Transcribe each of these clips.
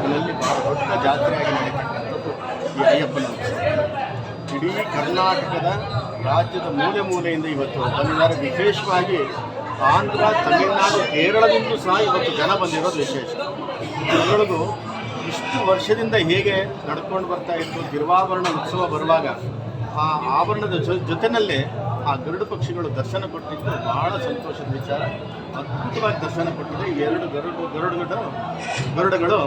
ತಾಲೂಕಿನಲ್ಲಿ ಬಹಳ ದೊಡ್ಡ ಜಾತ್ರೆಯಾಗಿ ನಡೀತಕ್ಕಂಥದ್ದು ಈ ಅಯ್ಯಪ್ಪನ ಉತ್ಸವ. ಇಡೀ ಕರ್ನಾಟಕದ ರಾಜ್ಯದ ಮೂಲೆ ಮೂಲೆಯಿಂದ ಇವತ್ತು ಬಂದಿದ್ದಾರೆ. ವಿಶೇಷವಾಗಿ ಆಂಧ್ರ, ತಮಿಳುನಾಡು, ಕೇರಳದಿಂದಲೂ ಸಹ ಇವತ್ತು ಜನ ಬಂದಿರೋದು ವಿಶೇಷ. ಜನಗಳಿಗೂ ಇಷ್ಟು ವರ್ಷದಿಂದ ಹೇಗೆ ನಡ್ಕೊಂಡು ಬರ್ತಾ ಇತ್ತು, ತಿರುವಾಭರಣ ಉತ್ಸವ ಬರುವಾಗ ಆ ಆಭರಣದ ಜೊತೆಯಲ್ಲೇ ಆ ಗರುಡ ಪಕ್ಷಿಗಳು ದರ್ಶನ ಕೊಟ್ಟಿದ್ದು ಬಹಳ ಸಂತೋಷದ ವಿಚಾರ. ಅದ್ಭುತವಾಗಿ ದರ್ಶನ ಕೊಟ್ಟಿದೆ. ಈ ಎರಡು ಗರುಡಗಳು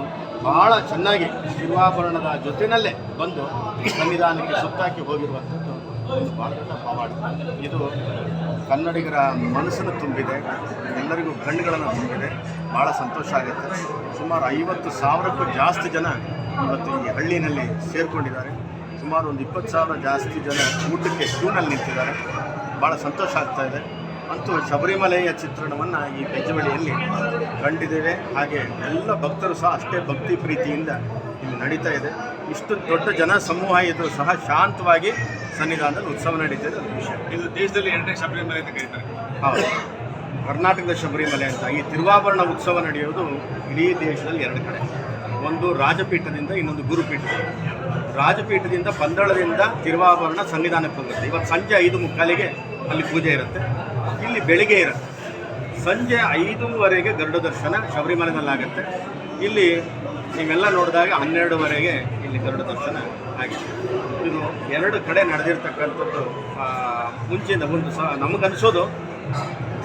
ಬಹಳ ಚೆನ್ನಾಗಿ ತಿರುವಾಭರಣದ ಜೊತೆಯಲ್ಲೇ ಬಂದು ಸನ್ನಿಧಾನಕ್ಕೆ ಸುತ್ತಾಕಿ ಹೋಗಿರುವಂಥದ್ದು ಒಂದು ಭಾಳ ದೊಡ್ಡ ಪವಾಡ. ಇದು ಕನ್ನಡಿಗರ ಮನಸ್ಸನ್ನು ತುಂಬಿದೆ, ಎಲ್ಲರಿಗೂ ಕಣ್ಣುಗಳನ್ನು ತುಂಬಿದೆ. ಭಾಳ ಸಂತೋಷ ಆಗುತ್ತೆ. ಸುಮಾರು 50,000ಕ್ಕೂ ಜಾಸ್ತಿ ಜನ ಇವತ್ತು ಈ ಹಳ್ಳಿನಲ್ಲಿ ಸೇರಿಕೊಂಡಿದ್ದಾರೆ. ಸುಮಾರು ಒಂದು 20,000 ಜಾಸ್ತಿ ಜನ ಊಟಕ್ಕೆ ಕ್ಯೂನಲ್ಲಿ ನಿಂತಿದ್ದಾರೆ. ಭಾಳ ಸಂತೋಷ ಆಗ್ತಾಯಿದೆ. ಅಂತೂ ಶಬರಿಮಲೆಯ ಚಿತ್ರಣವನ್ನು ಈ ಬೆಜ್ಜವಳಿಯಲ್ಲಿ ಕಂಡಿದ್ದೇವೆ. ಹಾಗೆ ಎಲ್ಲ ಭಕ್ತರು ಸಹ ಅಷ್ಟೇ ಭಕ್ತಿ ಪ್ರೀತಿಯಿಂದ ಇಲ್ಲಿ ನಡೀತಾ ಇದೆ. ಇಷ್ಟು ದೊಡ್ಡ ಜನ ಸಮೂಹ ಇದು ಸಹ ಶಾಂತವಾಗಿ ಸನ್ನಿಧಾನದಲ್ಲಿ ಉತ್ಸವ ನಡೀತಿದೆ. ಅದು ವಿಷಯ. ಇದು ದೇಶದಲ್ಲಿ 2ನೇ ಶಬರಿಮಲೆ ಅಂತ ಕರೀತಾರೆ. ಹೌದು, ಕರ್ನಾಟಕದ ಶಬರಿಮಲೆ ಅಂತ. ಈ ತಿರುವಾಭರಣ ಉತ್ಸವ ನಡೆಯೋದು ಇಡೀ ದೇಶದಲ್ಲಿ 2 ಕಡೆ. ಒಂದು ರಾಜಪೀಠದಿಂದ, ಇನ್ನೊಂದು ಗುರುಪೀಠದಿಂದ. ರಾಜಪೀಠದಿಂದ ಪಂದಳದಿಂದ ತಿರುವಾಭರಣ ಸನ್ನಿಧಾನಕ್ಕೆ ಹೋಗುತ್ತೆ. ಇವತ್ತು ಸಂಜೆ 5:45ಗೆ ಅಲ್ಲಿ ಪೂಜೆ ಇರುತ್ತೆ. ಇಲ್ಲಿ ಬೆಳಿಗ್ಗೆ ಇರುತ್ತೆ. ಸಂಜೆ 5:15ಗೆ ಗರುಡ ದರ್ಶನ ಶಬರಿಮಲೆನಲ್ಲಾಗುತ್ತೆ. ಇಲ್ಲಿ ನೀವೆಲ್ಲ ನೋಡಿದಾಗ 12:00ವರೆಗೆ ಇಲ್ಲಿ ಗರುಡ ದರ್ಶನ ಆಗಿದೆ. ಇದು 2 ಕಡೆ ನಡೆದಿರ್ತಕ್ಕಂಥದ್ದು. ಮುಂಚೆಯಿಂದ ಒಂದು ಸಹ ನಮಗನ್ನಿಸೋದು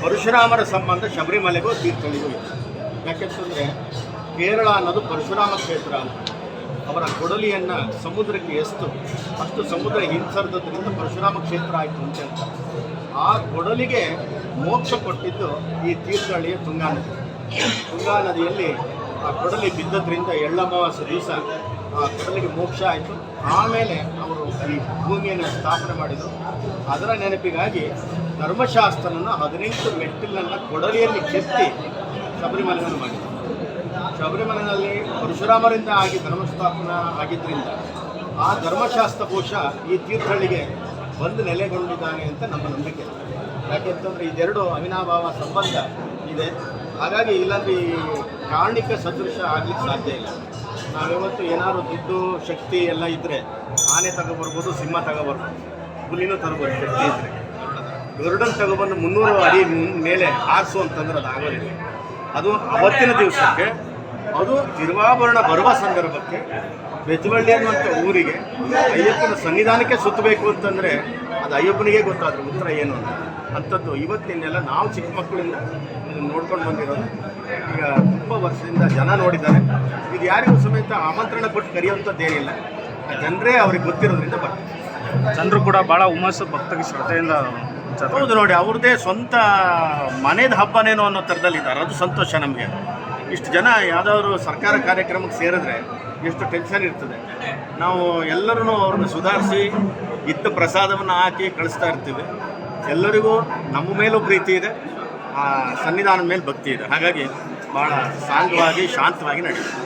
ಪರಶುರಾಮರ ಸಂಬಂಧ ಶಬರಿಮಲೆಗೂ ತೀರ್ಥಹಳ್ಳಿಗೂ ಇದೆ. ಯಾಕೆಂತಂದರೆ ಕೇರಳ ಅನ್ನೋದು ಪರಶುರಾಮ ಕ್ಷೇತ್ರ ಅಂತ. ಅವರ ಕೊಡಲಿಯನ್ನು ಸಮುದ್ರಕ್ಕೆ ಎಸ್ತು ಅಷ್ಟು ಸಮುದ್ರ ಹಿಂಸರ್ದ್ರಿಂದ ಪರಶುರಾಮ ಕ್ಷೇತ್ರ ಆಯಿತು ಅಂತ ಹೇಳ್ತಾರೆ. ಆ ಕೊಡಲಿಗೆ ಮೋಕ್ಷ ಕೊಟ್ಟಿದ್ದು ಈ ತೀರ್ಥಹಳ್ಳಿಯ ತುಂಗಾ ನದಿ. ತುಂಗಾ ನದಿಯಲ್ಲಿ ಆ ಕೊಡಲಿ ಬಿದ್ದದ್ರಿಂದ ಎಳ್ಳಮಾವಾಸ್ಯೆ ದಿವಸ ಆ ಕೊಡಲಿಗೆ ಮೋಕ್ಷ ಆಯಿತು. ಆಮೇಲೆ ಅವರು ಈ ಭೂಮಿಯನ್ನು ಸ್ಥಾಪನೆ ಮಾಡಿದರು. ಅದರ ನೆನಪಿಗಾಗಿ ಧರ್ಮಶಾಸ್ತ್ರನನ್ನು 18 ಮೆಟ್ಟಿಲನ್ನು ಕೊಡಲಿಯಲ್ಲಿ ಕೆತ್ತಿ ಶಬರಿಮಲೆಯನ್ನು ಮಾಡಿದರು. ಶಬರಿಮಲೆಯಲ್ಲಿ ಪರಶುರಾಮರಿಂದ ಆಗಿ ಧರ್ಮಸ್ಥಾಪನ ಆಗಿದ್ದರಿಂದ ಆ ಧರ್ಮಶಾಸ್ತ್ರ ಬಹುಶಃ ಈ ತೀರ್ಥಹಳ್ಳಿಗೆ ಬಂದು ನೆಲೆಗೊಂಡಿದ್ದಾನೆ ಅಂತ ನಮ್ಮ ನಂಬಿಕೆ. ಯಾಕೆಂತಂದರೆ ಇದೆರಡು ಅವಿನಾಭಾವ ಸಂಬಂಧ ಇದೆ. ಹಾಗಾಗಿ ಇಲ್ಲಾಂದರೆ ಈ ಕಾರಣಿಕ ಸದೃಶ ಆಗಲಿಕ್ಕೆ ಸಾಧ್ಯ ಇಲ್ಲ. ನಾವಿವತ್ತು ಏನಾದ್ರು ದುಡ್ಡು ಶಕ್ತಿ ಎಲ್ಲ ಇದ್ದರೆ ಆನೆ ತಗೊಬರ್ಬೋದು, ಸಿಂಹ ತಗೊಬರ್ಬೋದು, ಹುಲಿನೂ ತರ್ಬೋದು ಶಕ್ತಿ ಇದ್ದರೆ. ಗರುಡನ್ ತಗೊಬಂದು 300 ಅಡಿ ಮೇಲೆ ಹಾರಿಸು ಅಂತಂದ್ರೆ ಅದು ಆಗೋದಿಲ್ಲ. ಅದು ಅವತ್ತಿನ ದಿವಸಕ್ಕೆ, ಅದು ತಿರುವಾಭರಣ ಬರುವ ಸಂದರ್ಭಕ್ಕೆ ಬೆಜ್ಜವಳ್ಳಿ ಅನ್ನುವಂಥ ಊರಿಗೆ ಅಯ್ಯಪ್ಪನ ಸನ್ನಿಧಾನಕ್ಕೆ ಸುತ್ತಬೇಕು ಅಂತಂದರೆ ಅದು ಅಯ್ಯಪ್ಪನಿಗೆ ಗೊತ್ತಾದ್ರೆ ಉತ್ತರ ಏನು ಅಂತ. ಅಂಥದ್ದು ಇವತ್ತಿನೆಲ್ಲ ನಾವು ಚಿಕ್ಕ ಮಕ್ಕಳಿಂದ ನೋಡ್ಕೊಂಡು ಬಂದಿರೋದು. ಈಗ ತುಂಬ ವರ್ಷದಿಂದ ಜನ ನೋಡಿದ್ದಾರೆ. ಇದು ಯಾರಿಗೂ ಸಮೇತ ಆಮಂತ್ರಣ ಕೊಟ್ಟು ಕರೆಯುವಂಥದ್ದೇನಿಲ್ಲ. ಆ ಜನರೇ ಅವ್ರಿಗೆ ಗೊತ್ತಿರೋದ್ರಿಂದ ಬರ್ತಾರೆ. ಜನರು ಕೂಡ ಭಾಳ ಹುಮ್ಮಸ್ಸು, ಭಕ್ತರಿಗೆ ಶ್ರದ್ಧೆಯಿಂದ. ಹೌದು ನೋಡಿ, ಅವ್ರದ್ದೇ ಸ್ವಂತ ಮನೆದ ಹಬ್ಬನೇನೋ ಅನ್ನೋ ಥರದಲ್ಲಿದ್ದಾರೆ. ಅದು ಸಂತೋಷ ನಮಗೆ. ಇಷ್ಟು ಜನ ಯಾವುದಾದ್ರು ಸರ್ಕಾರ ಕಾರ್ಯಕ್ರಮಕ್ಕೆ ಸೇರಿದ್ರೆ ಎಷ್ಟು ಟೆನ್ಷನ್ ಇರ್ತದೆ. ನಾವು ಎಲ್ಲರೂ ಅವ್ರನ್ನ ಸುಧಾರಿಸಿ ಇದ್ದ ಪ್ರಸಾದವನ್ನು ಹಾಕಿ ಕಳಿಸ್ತಾ ಇರ್ತೀವಿ. ಎಲ್ಲರಿಗೂ ನಮ್ಮ ಮೇಲೂ ಪ್ರೀತಿ ಇದೆ, ಆ ಸನ್ನಿಧಾನದ ಮೇಲೆ ಭಕ್ತಿ ಇದೆ. ಹಾಗಾಗಿ ಭಾಳ ಸಾಂಗವಾಗಿ ಶಾಂತವಾಗಿ ನಡೆಯುತ್ತೆ.